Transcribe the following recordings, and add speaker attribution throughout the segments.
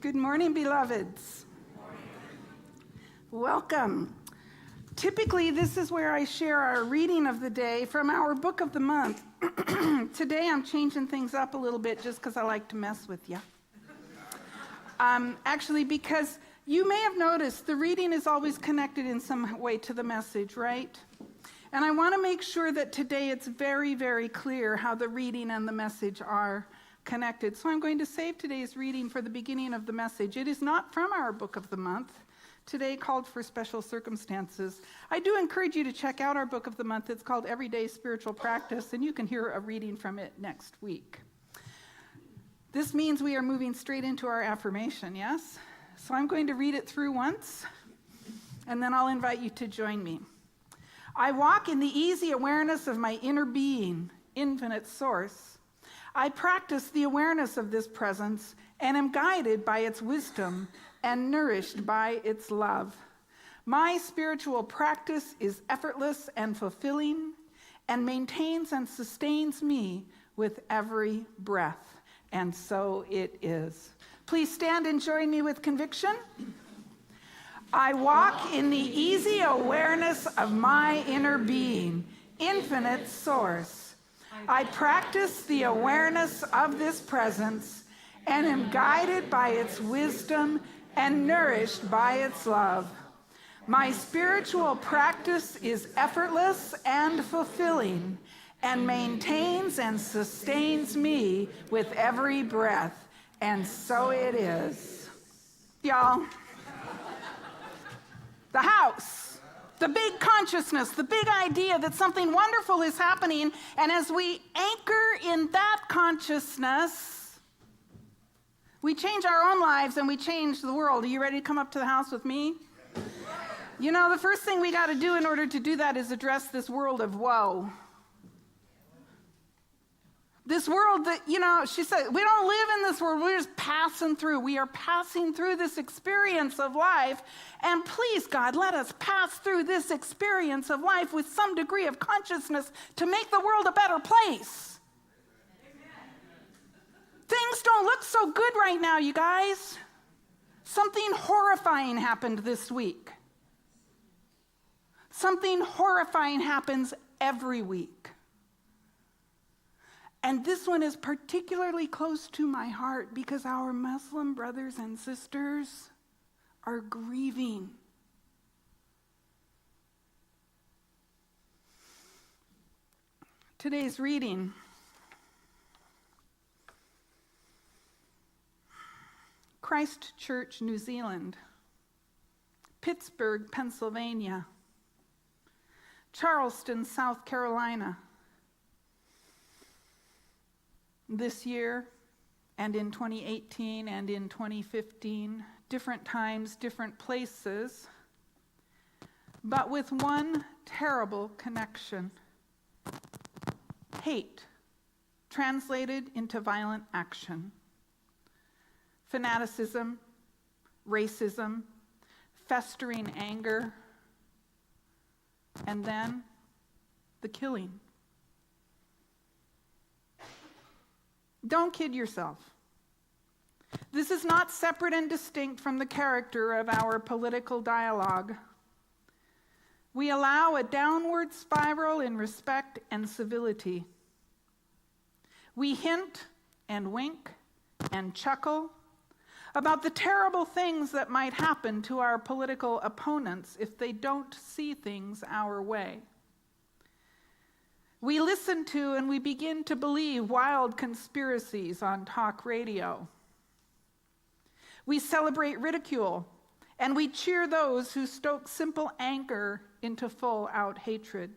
Speaker 1: Good morning, beloveds. Welcome. Typically, this is where I share our reading of the day from our book of the month. Today, I'm changing things up a little bit just because I like to mess with you. Actually, because you may have noticed the reading is always connected in some way to the message, right? And I want to make sure that today it's very, very clear how the reading and the message are connected. So I'm going to save today's reading for the beginning of the message. It is not from our book of the month. Today called for special circumstances. I do encourage you to check out our book of the month. It's called Everyday Spiritual Practice, and you can hear a reading from it next week. This means we are moving straight into our affirmation, yes? So I'm going to read it through once, and then I'll invite you to join me. I walk in the easy awareness of my inner being, infinite source. I practice the awareness of this presence and am guided by its wisdom and nourished by its love. My spiritual practice is effortless and fulfilling and maintains and sustains me with every breath. And so it is. Please stand and join me with conviction. I walk in the easy awareness of my inner being, infinite source. I practice the awareness of this presence and am guided by its wisdom and nourished by its love. My spiritual practice is effortless and fulfilling and maintains and sustains me with every breath. And so it is. Y'all, the house. The big consciousness, the big idea that something wonderful is happening, and as we anchor in that consciousness, we change our own lives and we change the world. Are you ready to come up to the house with me? You know, the first thing we got to do in order to do that is address this world of woe. This world that, she said, we don't live in this world, we're just passing through. We are passing through this experience of life, and please, God, let us pass through this experience of life with some degree of consciousness to make the world a better place. Amen. Things don't look so good right now, you guys. Something horrifying happened this week. Something horrifying happens every week. And this one is particularly close to my heart because our Muslim brothers and sisters are grieving. Today's reading. Christchurch, New Zealand. Pittsburgh, Pennsylvania. Charleston, South Carolina. This year, and in 2018, and in 2015, different times, different places, but with one terrible connection. Hate, translated into violent action. Fanaticism, racism, festering anger, and then the killing. Don't kid yourself. This is not separate and distinct from the character of our political dialogue. We allow a downward spiral in respect and civility. We hint and wink and chuckle about the terrible things that might happen to our political opponents if they don't see things our way. We listen to and we begin to believe wild conspiracies on talk radio. We celebrate ridicule, and we cheer those who stoke simple anger into full-out hatred.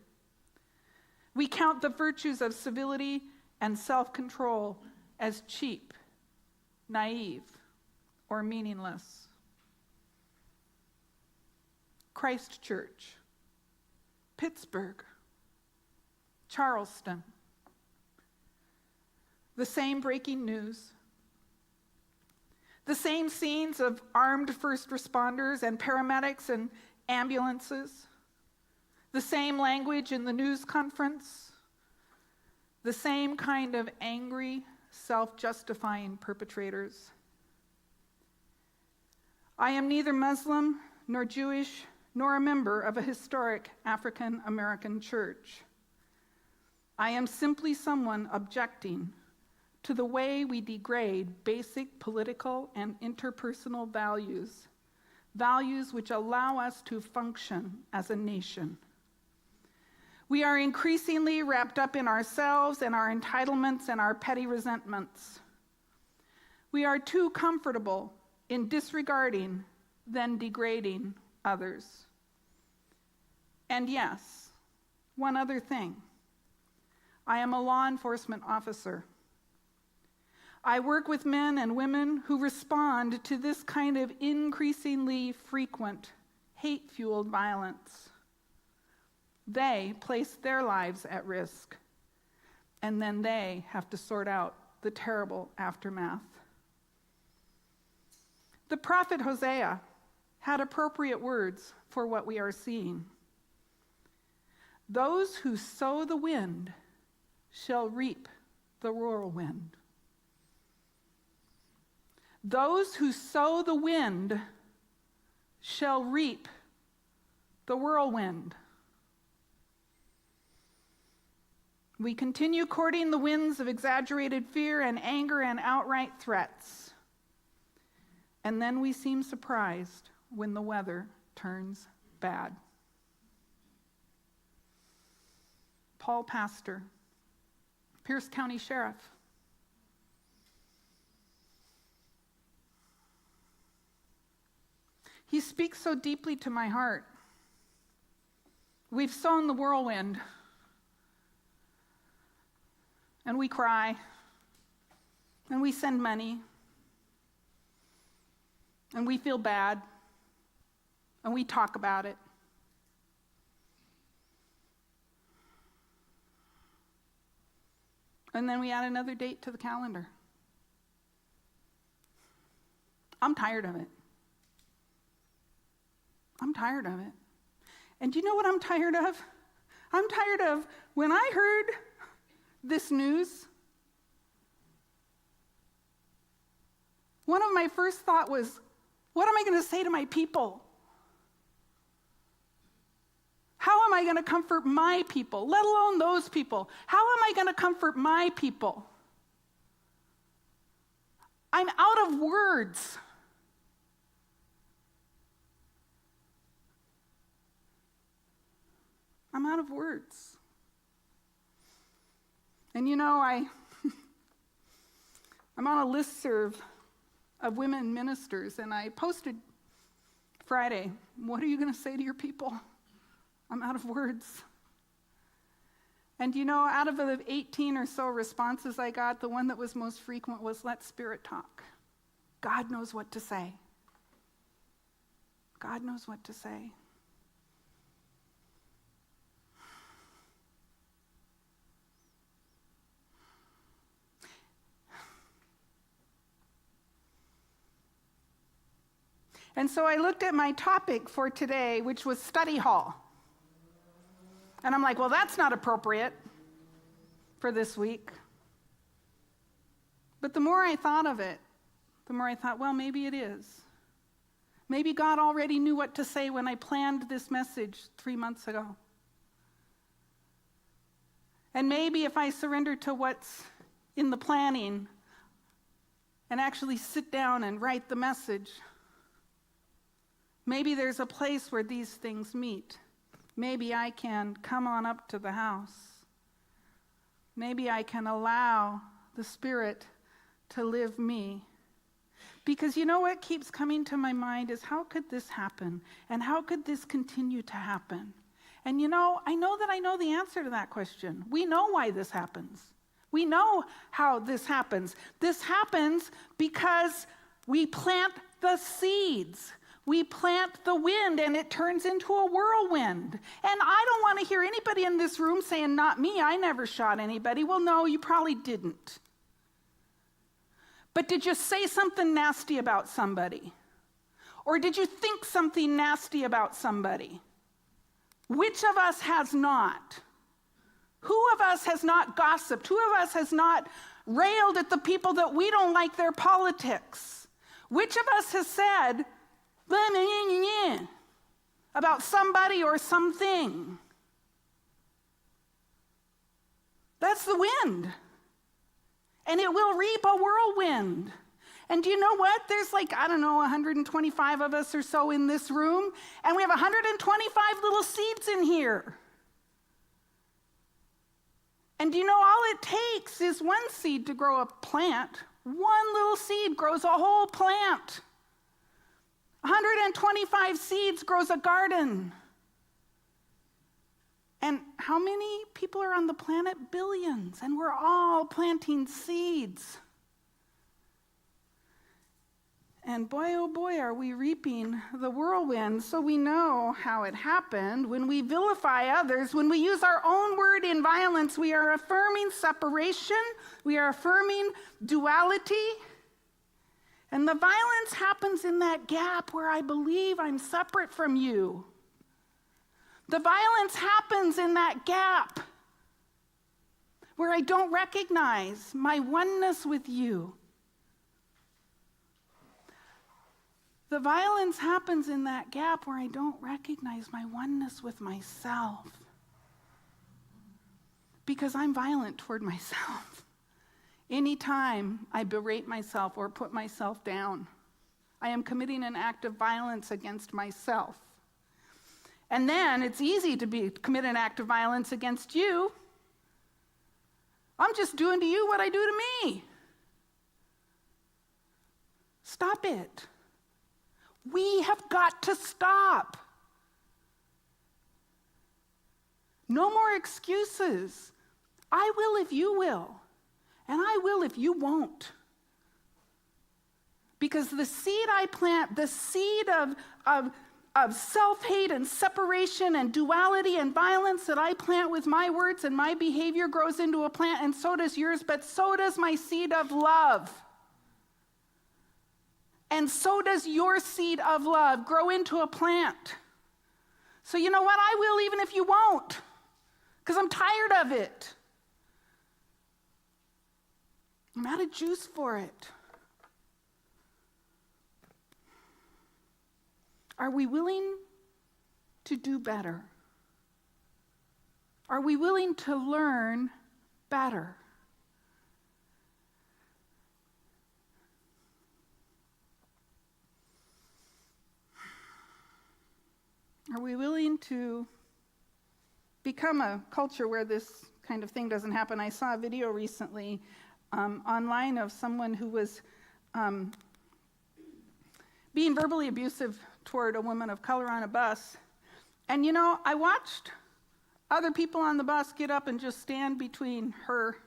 Speaker 1: We count the virtues of civility and self-control as cheap, naive, or meaningless. Christchurch, Pittsburgh, Charleston. The same breaking news. The same scenes of armed first responders and paramedics and ambulances. The same language in the news conference. The same kind of angry, self-justifying perpetrators. I am neither Muslim nor Jewish nor a member of a historic African American church. I am simply someone objecting to the way we degrade basic political and interpersonal values, values which allow us to function as a nation. We are increasingly wrapped up in ourselves and our entitlements and our petty resentments. We are too comfortable in disregarding, then degrading others. And yes, one other thing. I am a law enforcement officer. I work with men and women who respond to this kind of increasingly frequent hate-fueled violence. They place their lives at risk, and then they have to sort out the terrible aftermath. The prophet Hosea had appropriate words for what we are seeing. Those who sow the wind shall reap the whirlwind. Those who sow the wind shall reap the whirlwind. We continue courting the winds of exaggerated fear and anger and outright threats. And then we seem surprised when the weather turns bad. Paul Pastor, Pierce County Sheriff. He speaks so deeply to my heart. We've sown the whirlwind, and we cry, and we send money, and we feel bad, and we talk about it. And then we add another date to the calendar. I'm tired of it. I'm tired of it. And do you know what I'm tired of? I'm tired of when I heard this news, one of my first thought was, what am I going to say to my people? How am I going to comfort my people, let alone those people? How am I going to comfort my people? I'm out of words. I'm out of words. And you know, I'm on a listserv of women ministers, and I posted Friday, what are you going to say to your people? I'm out of words. And you know, out of the 18 or so responses I got, the one that was most frequent was, let Spirit talk. God knows what to say. God knows what to say. And so I looked at my topic for today, which was study hall. And I'm like, well, that's not appropriate for this week. But the more I thought of it, the more I thought, well, maybe it is. Maybe God already knew what to say when I planned this message 3 months ago. And maybe if I surrender to what's in the planning and actually sit down and write the message, maybe there's a place where these things meet. Maybe I can come on up to the house. Maybe I can allow the Spirit to live me. Because you know what keeps coming to my mind is, how could this happen? And how could this continue to happen? And you know, I know that I know the answer to that question. We know why this happens. We know how this happens. This happens because we plant the seeds. We plant the wind and it turns into a whirlwind. And I don't want to hear anybody in this room saying, not me, I never shot anybody. Well, no, you probably didn't. But did you say something nasty about somebody? Or did you think something nasty about somebody? Which of us has not? Who of us has not gossiped? Who of us has not railed at the people that we don't like their politics? Which of us has said, about somebody or something. That's the wind. And it will reap a whirlwind. And do you know what? There's 125 of us or so in this room, and we have 125 little seeds in here. And do you know all it takes is one seed to grow a plant? One little seed grows a whole plant. 125 seeds grows a garden. And how many people are on the planet? Billions. And we're all planting seeds. And boy, oh boy, are we reaping the whirlwind. So we know how it happened. When we vilify others, when we use our own word in violence, we are affirming separation. We are affirming duality. And the violence happens in that gap where I believe I'm separate from you. The violence happens in that gap where I don't recognize my oneness with you. The violence happens in that gap where I don't recognize my oneness with myself. Because I'm violent toward myself. Anytime I berate myself or put myself down, I am committing an act of violence against myself. And then it's easy to commit an act of violence against you. I'm just doing to you what I do to me. Stop it. We have got to stop. No more excuses. I will if you will, and I will if you won't. Because the seed I plant, the seed of self-hate and separation and duality and violence that I plant with my words and my behavior grows into a plant, and so does yours, but so does my seed of love. And so does your seed of love grow into a plant. So you know what? I will even if you won't, because I'm tired of it. I'm out of juice for it. Are we willing to do better? Are we willing to learn better? Are we willing to become a culture where this kind of thing doesn't happen? I saw a video recently online of someone who was being verbally abusive toward a woman of color on a bus. And I watched other people on the bus get up and just stand between her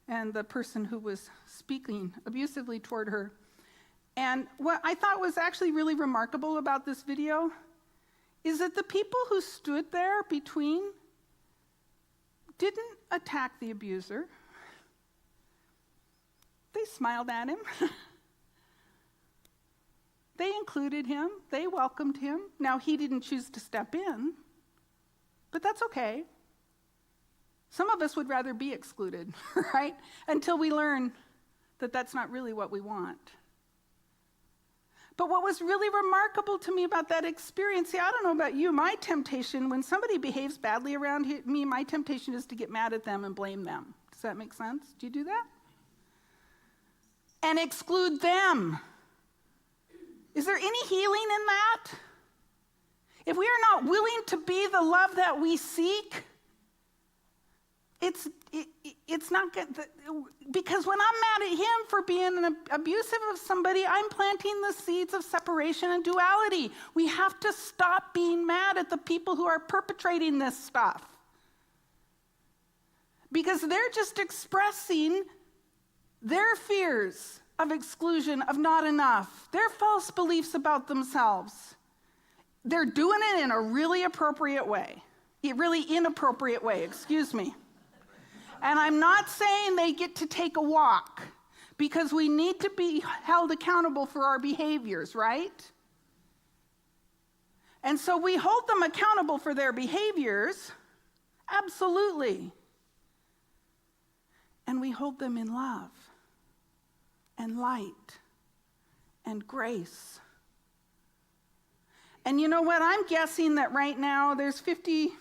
Speaker 1: and the person who was speaking abusively toward her. And what I thought was actually really remarkable about this video is that the people who stood there between didn't attack the abuser. They smiled at him. They included him. They welcomed him. Now, he didn't choose to step in, but that's okay. Some of us would rather be excluded, right? Until we learn that that's not really what we want. But what was really remarkable to me about that experience, I don't know about you, my temptation, when somebody behaves badly around me, my temptation is to get mad at them and blame them. Does that make sense? Do you do that? And exclude them. Is there any healing in that? If we are not willing to be the love that we seek, it's not good. Because when I'm mad at him for being abusive of somebody, I'm planting the seeds of separation and duality. We have to stop being mad at the people who are perpetrating this stuff. Because they're just expressing their fears of exclusion, of not enough, their false beliefs about themselves. They're doing it in a really appropriate way. A really inappropriate way, excuse me. And I'm not saying they get to take a walk, because we need to be held accountable for our behaviors, right? And so we hold them accountable for their behaviors, absolutely. And we hold them in love and light and grace And you know what? I'm guessing that right now there's 50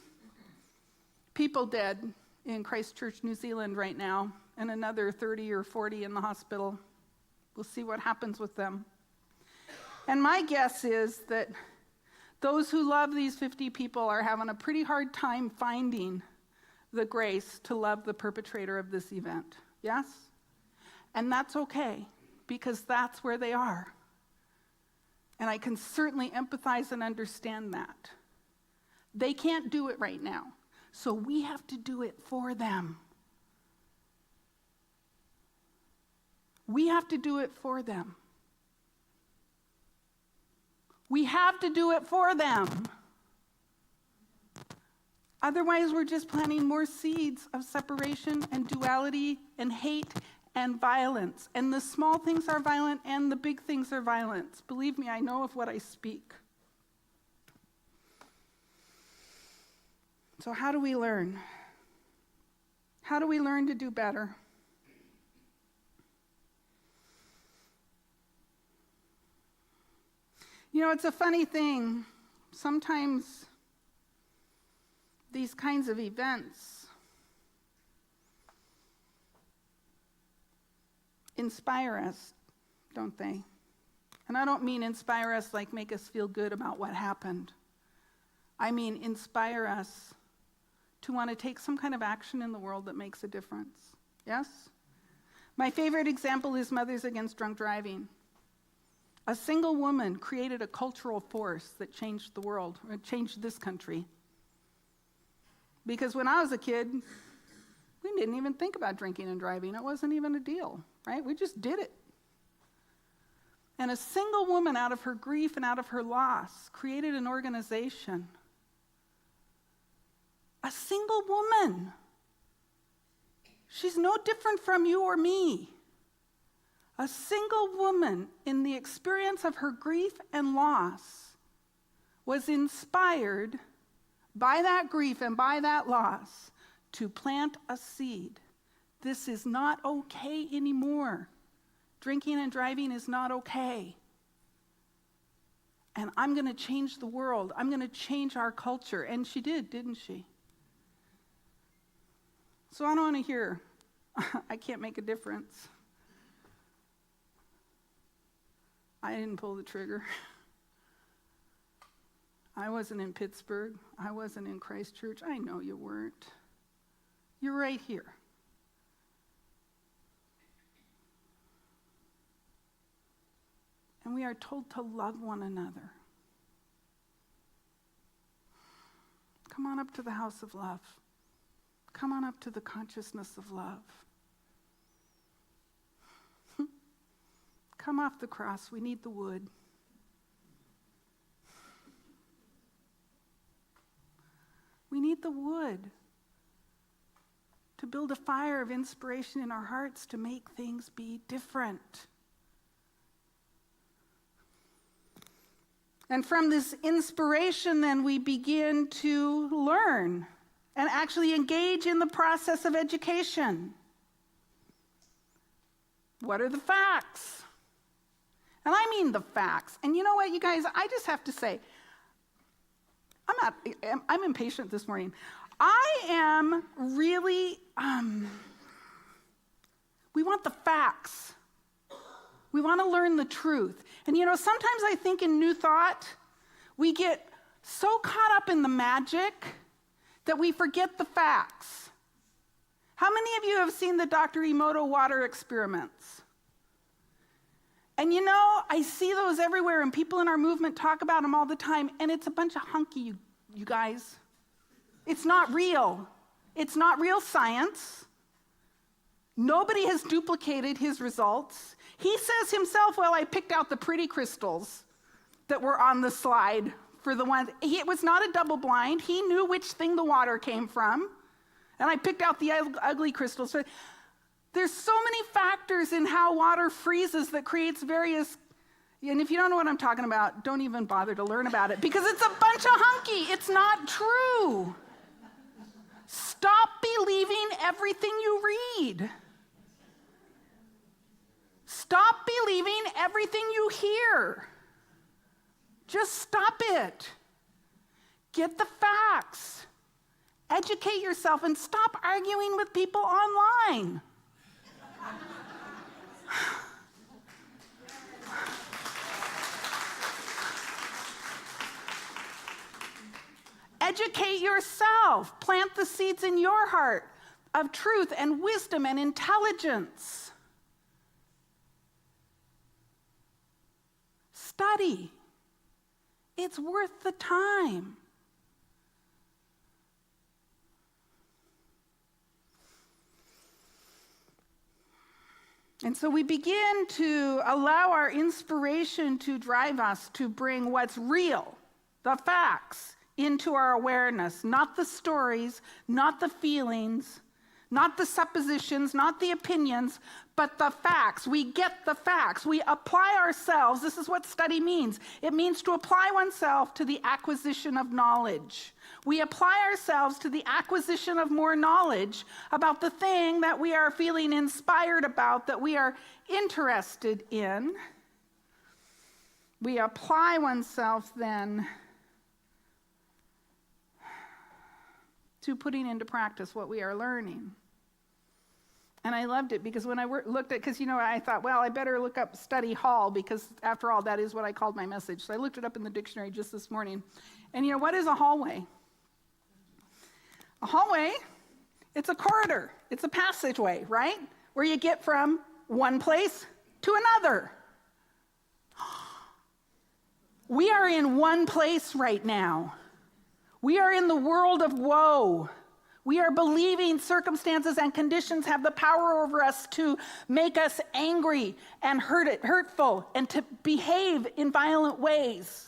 Speaker 1: people dead in Christchurch, New Zealand right now, and another 30 or 40 in the hospital. We'll see what happens with them. And my guess is that those who love these 50 people are having a pretty hard time finding the grace to love the perpetrator of this event. Yes? And that's okay, because that's where they are. And I can certainly empathize and understand that. They can't do it right now, so we have to do it for them. We have to do it for them. We have to do it for them. Otherwise, we're just planting more seeds of separation and duality and hate and violence. And the small things are violent and the big things are violence. Believe me, I know of what I speak. So how do we learn? How do we learn to do better? You know, it's a funny thing. Sometimes these kinds of events inspire us, don't they? And I don't mean inspire us like make us feel good about what happened. I mean inspire us to want to take some kind of action in the world that makes a difference. Yes? My favorite example is Mothers Against Drunk Driving. A single woman created a cultural force that changed the world, or changed this country. Because when I was a kid, we didn't even think about drinking and driving. It wasn't even a deal, right? We just did it. And a single woman, out of her grief and out of her loss, created an organization. A single woman. She's no different from you or me. A single woman, in the experience of her grief and loss, was inspired by that grief and by that loss to plant a seed. This is not okay anymore. Drinking and driving is not okay. And I'm going to change the world. I'm going to change our culture. And she did, didn't she? So I don't want to hear, I can't make a difference. I didn't pull the trigger. I wasn't in Pittsburgh. I wasn't in Christchurch. I know you weren't. You're right here. And we are told to love one another. Come on up to the house of love. Come on up to the consciousness of love. Come off the cross. We need the wood. We need the wood to build a fire of inspiration in our hearts to make things be different. And from this inspiration, then, we begin to learn and actually engage in the process of education. What are the facts? And I mean the facts. And you know what, you guys, I just have to say, I'm impatient this morning. I am really, we want the facts. We want to learn the truth. And you know, sometimes I think in New Thought, we get so caught up in the magic that we forget the facts. How many of you have seen the Dr. Emoto water experiments? And you know, I see those everywhere, and people in our movement talk about them all the time, and it's a bunch of hunky, you guys. It's not real. It's not real science. Nobody has duplicated his results. He says himself, well, I picked out the pretty crystals that were on the slide for the ones. It was not a double blind. He knew which thing the water came from, and I picked out the ugly crystals. There's so many factors in how water freezes that creates various, and if you don't know what I'm talking about, don't even bother to learn about it, because it's a bunch of hunky. It's not true. Stop believing everything you read. Stop believing everything you hear. Just stop it. Get the facts. Educate yourself and stop arguing with people online. Educate yourself. Plant the seeds in your heart of truth and wisdom and intelligence. Study. It's worth the time. And so we begin to allow our inspiration to drive us to bring what's real, the facts, into our awareness, not the stories, not the feelings, not the suppositions, not the opinions, but the facts. We get the facts. We apply ourselves. This is what study means. It means to apply oneself to the acquisition of knowledge. We apply ourselves to the acquisition of more knowledge about the thing that we are feeling inspired about, that we are interested in. We apply oneself then to putting into practice what we are learning. And I loved it because when I looked at, because I thought, well, I better look up study hall because after all, that is what I called my message. So I looked it up in the dictionary just this morning. And what is a hallway? A hallway, it's a corridor. It's a passageway, right? Where you get from one place to another. We are in one place right now. We are in the world of woe. We are believing circumstances and conditions have the power over us to make us angry and hurtful and to behave in violent ways.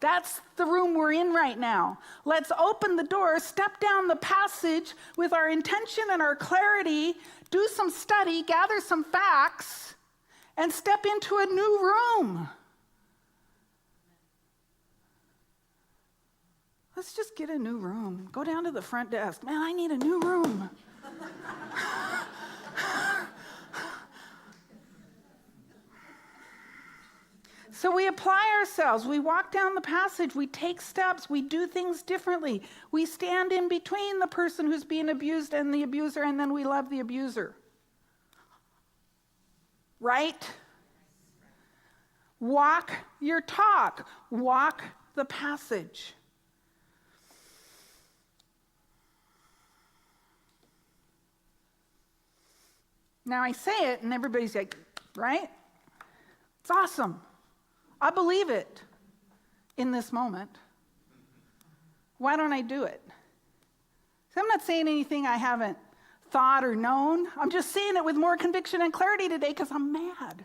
Speaker 1: That's the room we're in right now. Let's open the door, step down the passage with our intention and our clarity, do some study, gather some facts, and step into a new room. Let's just get a new room. Go down to the front desk. Man, I need a new room. So we apply ourselves. We walk down the passage. We take steps. We do things differently. We stand in between the person who's being abused and the abuser, and then we love the abuser. Right? Walk your talk. Walk the passage. Now I say it and everybody's like, right? It's awesome. I believe it in this moment. Why don't I do it? So I'm not saying anything I haven't thought or known. I'm just saying it with more conviction and clarity today because I'm mad.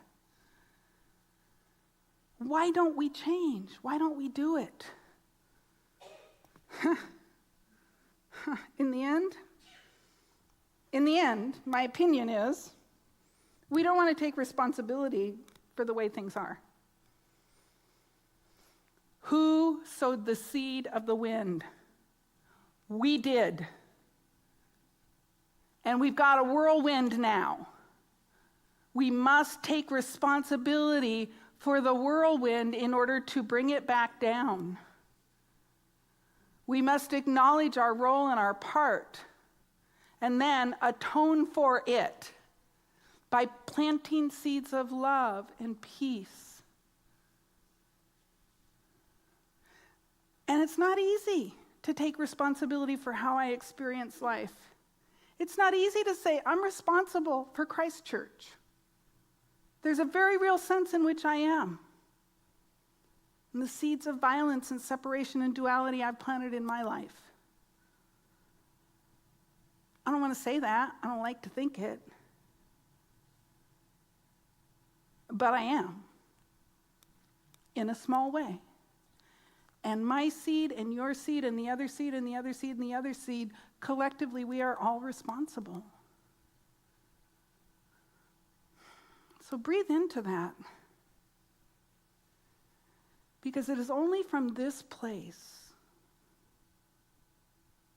Speaker 1: Why don't we change? Why don't we do it? In the end, my opinion is, we don't want to take responsibility for the way things are. Who sowed the seed of the wind? We did. And we've got a whirlwind now. We must take responsibility for the whirlwind in order to bring it back down. We must acknowledge our role and our part, and then atone for it by planting seeds of love and peace. And it's not easy to take responsibility for how I experience life. It's not easy to say, I'm responsible for Christ Church. There's a very real sense in which I am. And the seeds of violence and separation and duality I've planted in my life. I don't want to say that. I don't like to think it. But I am. In a small way. And my seed and your seed and the other seed and the other seed and the other seed, collectively we are all responsible. So breathe into that. Because it is only from this place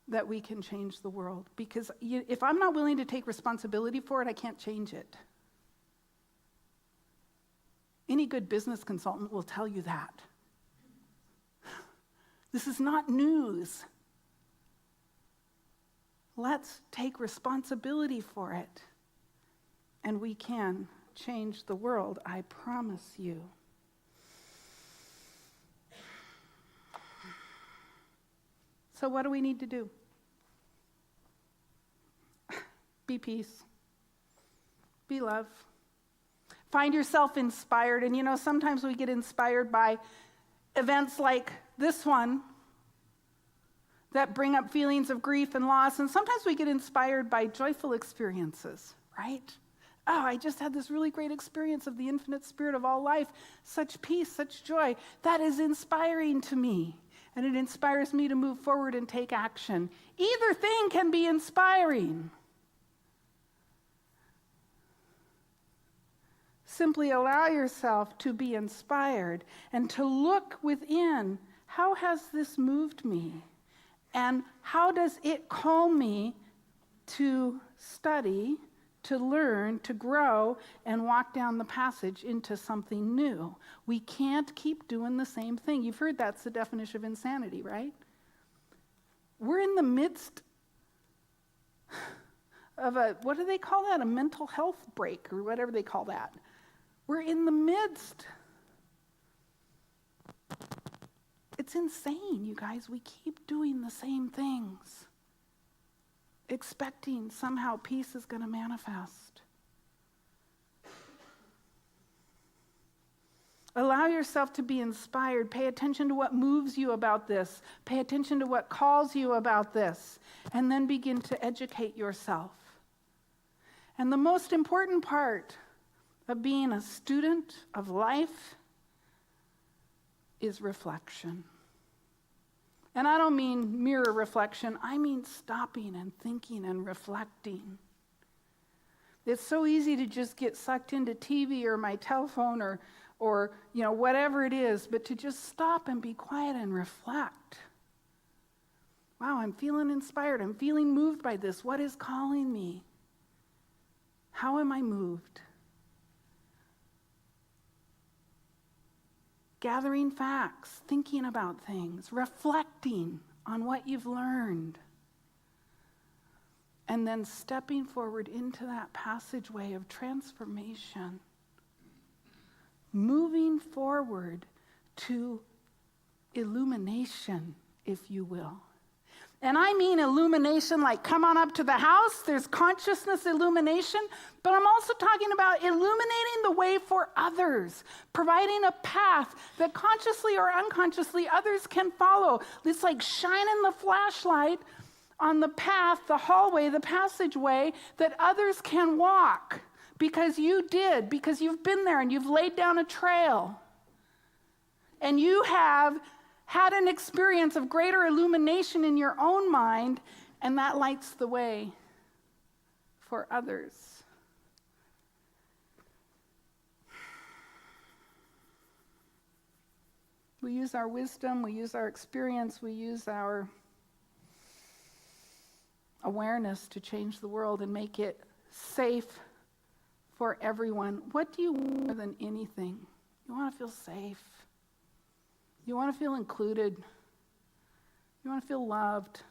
Speaker 1: that we can change the world. Because if I'm not willing to take responsibility for it, I can't change it. Any good business consultant will tell you that. This is not news. Let's take responsibility for it. And we can change the world, I promise you. So what do we need to do? Be peace. Be love. Find yourself inspired. And sometimes we get inspired by events like this one that bring up feelings of grief and loss. And sometimes we get inspired by joyful experiences, right? Oh, I just had this really great experience of the infinite spirit of all life. Such peace, such joy. That is inspiring to me. And it inspires me to move forward and take action. Either thing can be inspiring. Simply allow yourself to be inspired and to look within. How has this moved me? And how does it call me to study, to learn, to grow, and walk down the passage into something new? We can't keep doing the same thing. You've heard that's the definition of insanity, right? We're in the midst of what do they call that? A mental health break, or whatever they call that. We're in the midst. It's insane, you guys. We keep doing the same things, expecting somehow peace is going to manifest. Allow yourself to be inspired. Pay attention to what moves you about this. Pay attention to what calls you about this. And then begin to educate yourself. And the most important part of being a student of life is reflection. And I don't mean mirror reflection. I mean stopping and thinking and reflecting. It's so easy to just get sucked into TV or my telephone or whatever it is, but to just stop and be quiet and reflect. Wow, I'm feeling inspired. I'm feeling moved by this. What is calling me? How am I moved? Gathering facts, thinking about things, reflecting on what you've learned, and then stepping forward into that passageway of transformation, moving forward to illumination, if you will. And I mean illumination like come on up to the house, there's consciousness illumination, but I'm also talking about illuminating the way for others, providing a path that consciously or unconsciously others can follow. It's like shining the flashlight on the path, the hallway, the passageway that others can walk because you did, because you've been there and you've laid down a trail. And you have had an experience of greater illumination in your own mind, and that lights the way for others. We use our wisdom, we use our experience, we use our awareness to change the world and make it safe for everyone. What do you want more than anything? You want to feel safe. You want to feel included. You want to feel loved.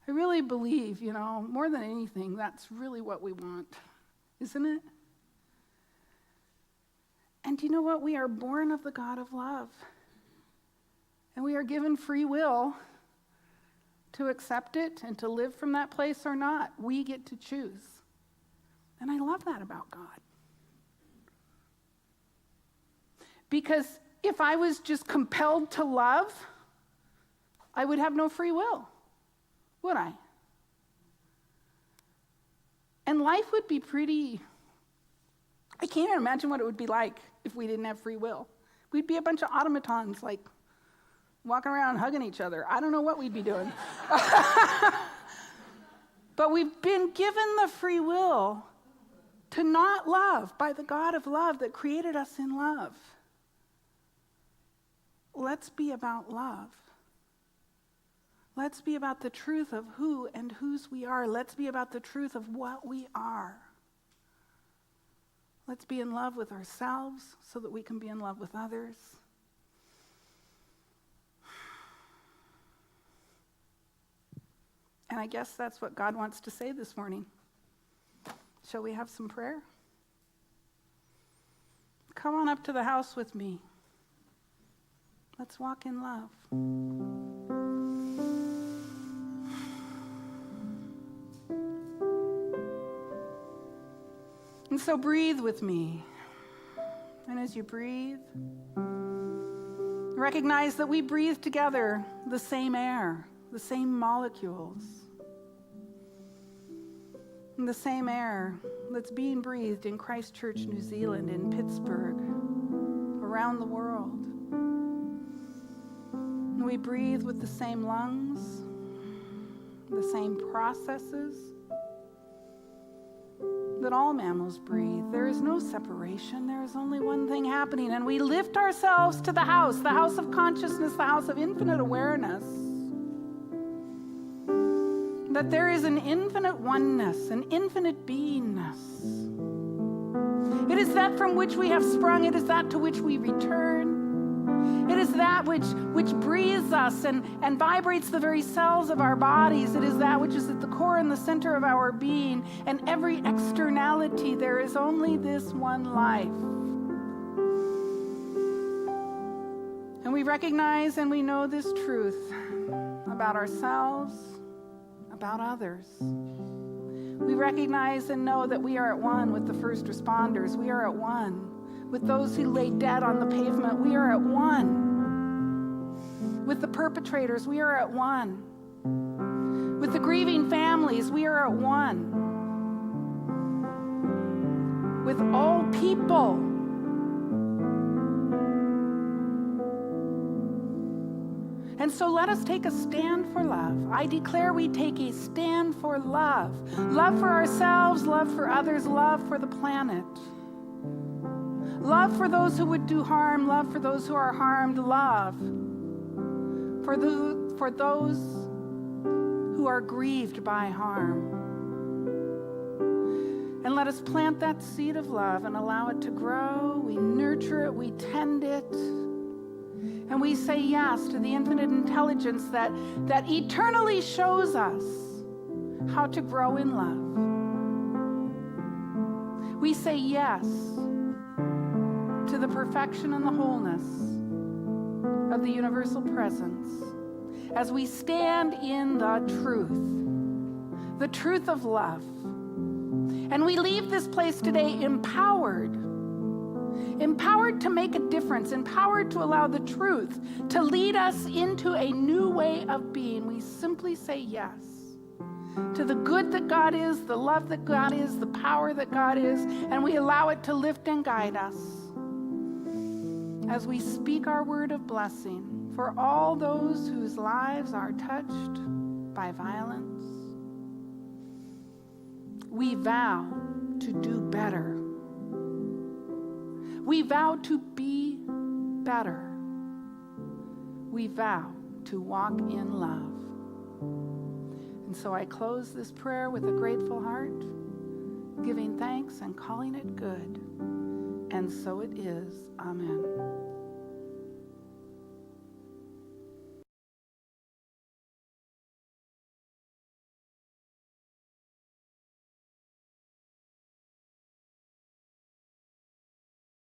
Speaker 1: I really believe, more than anything, that's really what we want, isn't it? And you know what? We are born of the God of love. And we are given free will to accept it and to live from that place or not. We get to choose. And I love that about God. Because if I was just compelled to love, I would have no free will, would I? And life would be I can't even imagine what it would be like if we didn't have free will. We'd be a bunch of automatons, like, walking around hugging each other. I don't know what we'd be doing. But we've been given the free will to not love by the God of love that created us in love. Let's be about love. Let's be about the truth of who and whose we are. Let's be about the truth of what we are. Let's be in love with ourselves so that we can be in love with others. And I guess that's what God wants to say this morning. Shall we have some prayer? Come on up to the house with me. Let's walk in love. And so breathe with me. And as you breathe, recognize that we breathe together the same air, the same molecules, and the same air that's being breathed in Christchurch, New Zealand, in Pittsburgh, around the world. And we breathe with the same lungs, the same processes that all mammals breathe. There is no separation. There is only one thing happening. And we lift ourselves to the house of consciousness, the house of infinite awareness. That there is an infinite oneness, an infinite beingness. It is that from which we have sprung. It is that to which we return. It is that which breathes us and vibrates the very cells of our bodies. It is that which is at the core and the center of our being. And every externality, there is only this one life. And we recognize and we know this truth about ourselves, about others. We recognize and know that we are at one with the first responders. We are at one with those who lay dead on the pavement. We are at one with the perpetrators. We are at one with the grieving families. We are at one with all people. And so let us take a stand for love. I declare we take a stand for love. Love for ourselves, love for others, love for the planet. Love for those who would do harm, love for those who are harmed, love for those who are grieved by harm. And let us plant that seed of love and allow it to grow. We nurture it, we tend it. And we say yes to the infinite intelligence that eternally shows us how to grow in love. We say yes to the perfection and the wholeness of the universal presence as we stand in the truth of love. And we leave this place today empowered to make a difference, empowered to allow the truth to lead us into a new way of being. We simply say yes to the good that God is, the love that God is, the power that God is, and we allow it to lift and guide us as we speak our word of blessing for all those whose lives are touched by violence. We vow to do better. We vow to be better. We vow to walk in love. And so I close this prayer with a grateful heart, giving thanks and calling it good. And so it is. Amen.